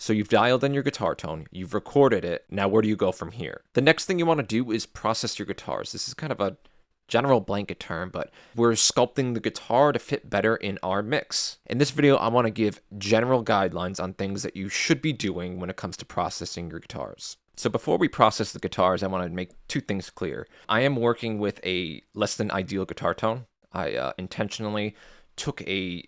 So you've dialed in your guitar tone, you've recorded it, now where do you go from here? The next thing you want to do is process your guitars. This is kind of a general blanket term, but we're sculpting the guitar to fit better in our mix. In this video, I want to give general guidelines on things that you should be doing when it comes to processing your guitars. So before we process the guitars, I want to make two things clear. I am working with a less than ideal guitar tone. I intentionally took a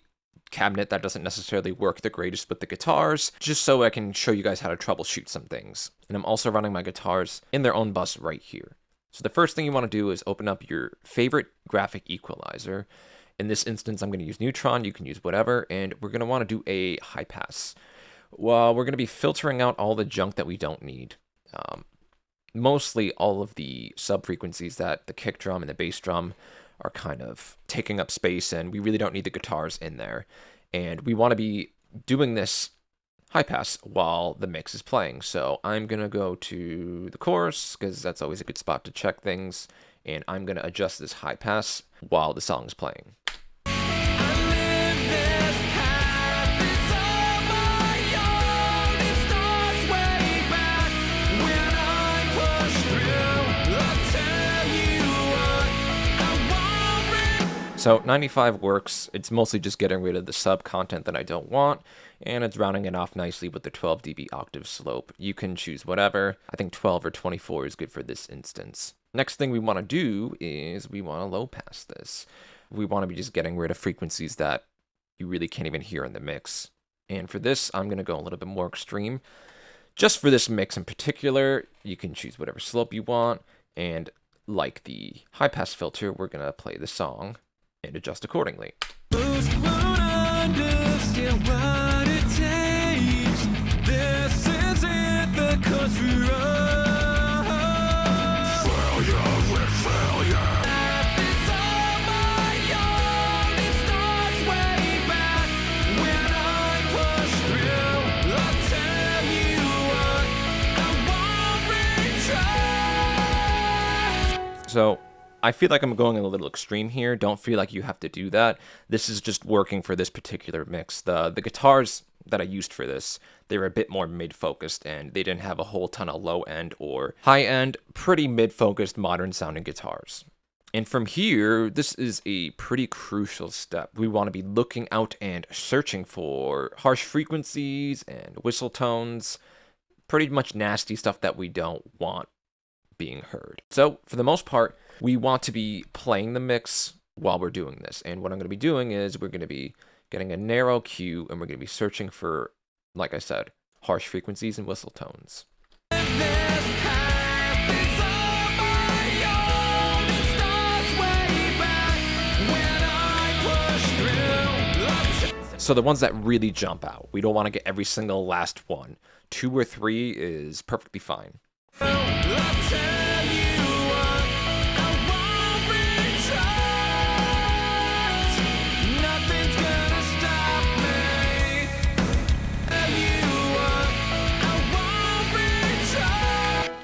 cabinet that doesn't necessarily work the greatest with the guitars, just so I can show you guys how to troubleshoot some things. And I'm also running my guitars in their own bus right here. So the first thing you want to do is open up your favorite graphic equalizer. In this instance, I'm going to use Neutron. You can use whatever, and we're going to want to do a high pass. Well, we're going to be filtering out all the junk that we don't need. Mostly all of the sub-frequencies that the kick drum and the bass drum are kind of taking up space, and we really don't need the guitars in there. And we want to be doing this high pass while the mix is playing. So I'm going to go to the chorus, because that's always a good spot to check things, and I'm going to adjust this high pass while the song is playing. So 95 works. It's mostly just getting rid of the sub content that I don't want, and it's rounding it off nicely with the 12 dB octave slope. You can choose whatever. I think 12 or 24 is good for this instance. Next thing we want to do is we want to low pass this. We want to be just getting rid of frequencies that you really can't even hear in the mix. And for this, I'm going to go a little bit more extreme. Just for this mix in particular, you can choose whatever slope you want, and like the high pass filter, we're going to play the song and adjust accordingly. So I feel like I'm going a little extreme here. Don't feel like you have to do that. This is just working for this particular mix. The guitars that I used for this, they were a bit more mid-focused, and they didn't have a whole ton of low-end or high-end, pretty mid-focused modern-sounding guitars. And from here, this is a pretty crucial step. We want to be looking out and searching for harsh frequencies and whistle tones, pretty much nasty stuff that we don't want being heard. So for the most part, we want to be playing the mix while we're doing this. And what I'm going to be doing is we're going to be getting a narrow cue, and we're going to be searching for, like I said, harsh frequencies and whistle tones. So the ones that really jump out, we don't want to get every single last one. 2 or 3 is perfectly fine.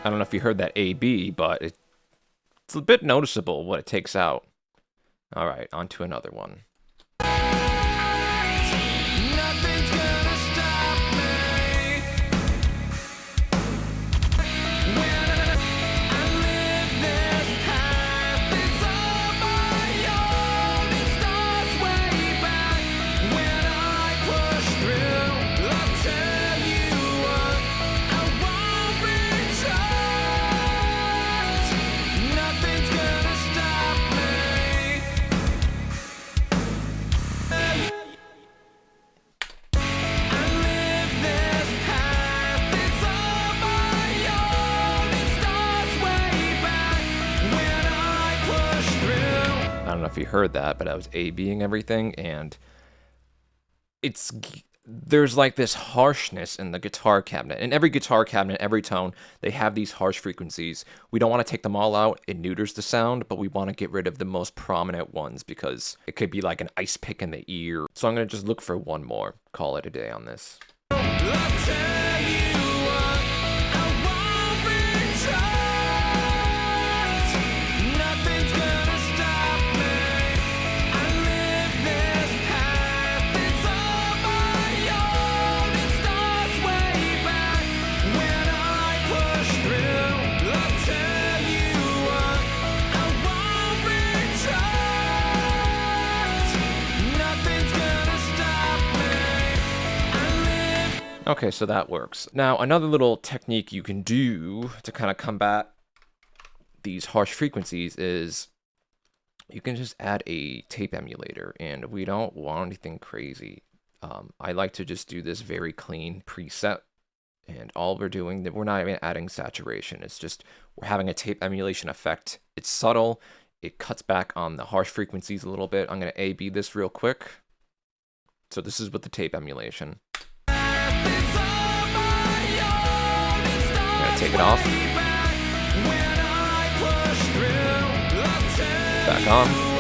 I don't know if you heard that A-B, but it's a bit noticeable what it takes out. All right, on to another one. I don't know if you heard that, but I was A-Bing everything, and there's like this harshness in the guitar cabinet. In every guitar cabinet, every tone, they have these harsh frequencies. We don't want to take them all out. It neuters the sound, but we want to get rid of the most prominent ones because it could be like an ice pick in the ear. So I'm going to just look for one more. Call it a day on this. Okay, so that works. Now, another little technique you can do to kind of combat these harsh frequencies is you can just add a tape emulator, and we don't want anything crazy. I like to just do this very clean preset, and all we're doing, we're not even adding saturation. It's just we're having a tape emulation effect. It's subtle. It cuts back on the harsh frequencies a little bit. I'm going to A-B this real quick. So this is with the tape emulation. I'm going to take it off. Back on.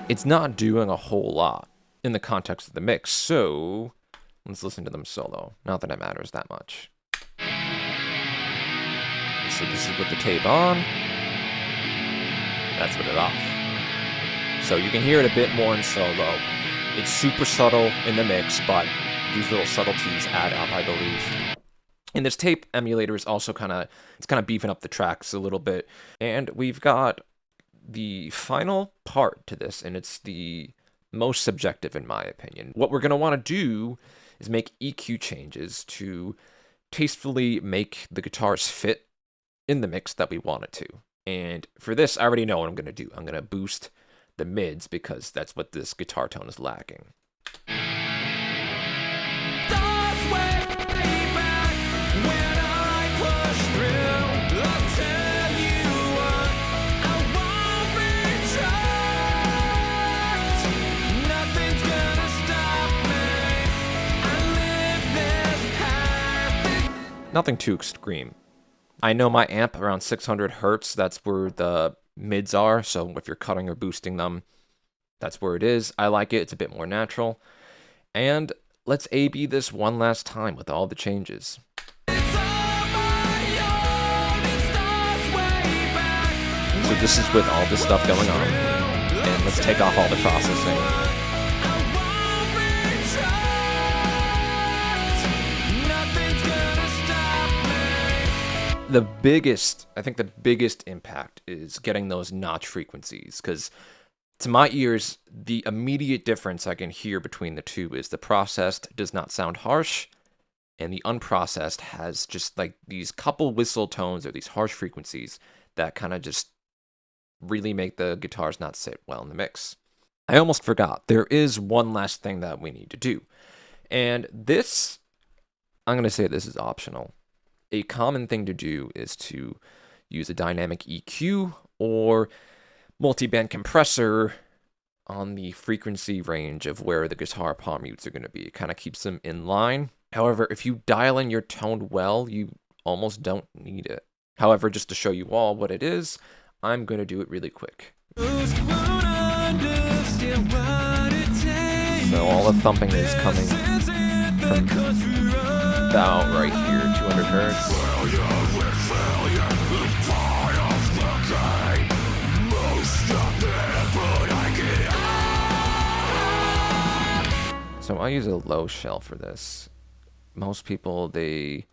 It's not doing a whole lot in the context of the mix, so let's listen to them solo. Not that it matters that much. So this is with the tape on. That's with it off. So you can hear it a bit more in solo. It's super subtle in the mix, but these little subtleties add up, I believe. And this tape emulator is also kind of beefing up the tracks a little bit. And we've got the final part to this, and it's the most subjective in my opinion. What we're going to want to do is make EQ changes to tastefully make the guitars fit in the mix that we want it to. And for this, I already know what I'm going to do. I'm going to boost the mids because that's what this guitar tone is lacking. Nothing too extreme. I know my amp around 600 hertz, that's where the mids are, so if you're cutting or boosting them, that's where it is. I like it, it's a bit more natural. And let's A-B this one last time with all the changes. So this is with all this stuff going on. And let's take off all the processing. I think the biggest impact is getting those notch frequencies, because to my ears, the immediate difference I can hear between the two is the processed does not sound harsh, and the unprocessed has just like these couple whistle tones or these harsh frequencies that kind of just really make the guitars not sit well in the mix. I almost forgot, there is one last thing that we need to do, and this, I'm going to say this is optional. A common thing to do is to use a dynamic EQ or multi-band compressor on the frequency range of where the guitar palm mutes are going to be. It kind of keeps them in line. However, if you dial in your tone well, you almost don't need it. However, just to show you all what it is, I'm going to do it really quick. So all the thumping is coming from about right here, 200 hertz. So I use a low shell for this. Most people, they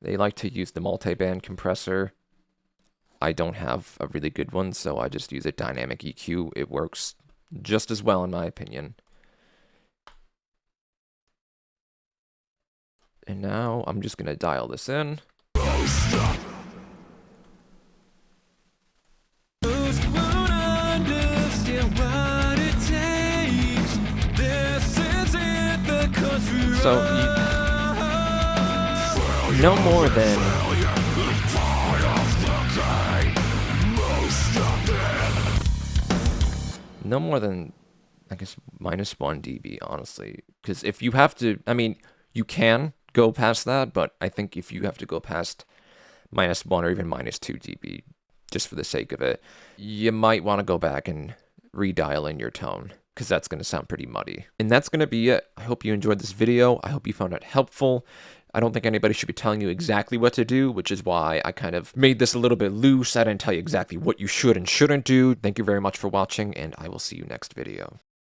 like to use the multi-band compressor. I don't have a really good one, so I just use a dynamic EQ. It works just as well in my opinion. And now I'm just going to dial this in. So, no more than I guess -1 dB, honestly. Because if you have to, I mean, you can go past that, but I think if you have to go past -1 or even -2 dB, just for the sake of it, you might want to go back and redial in your tone, because that's going to sound pretty muddy. And that's going to be it. I hope you enjoyed this video. I hope you found it helpful. I don't think anybody should be telling you exactly what to do, which is why I kind of made this a little bit loose. I didn't tell you exactly what you should and shouldn't do. Thank you very much for watching, and I will see you next video.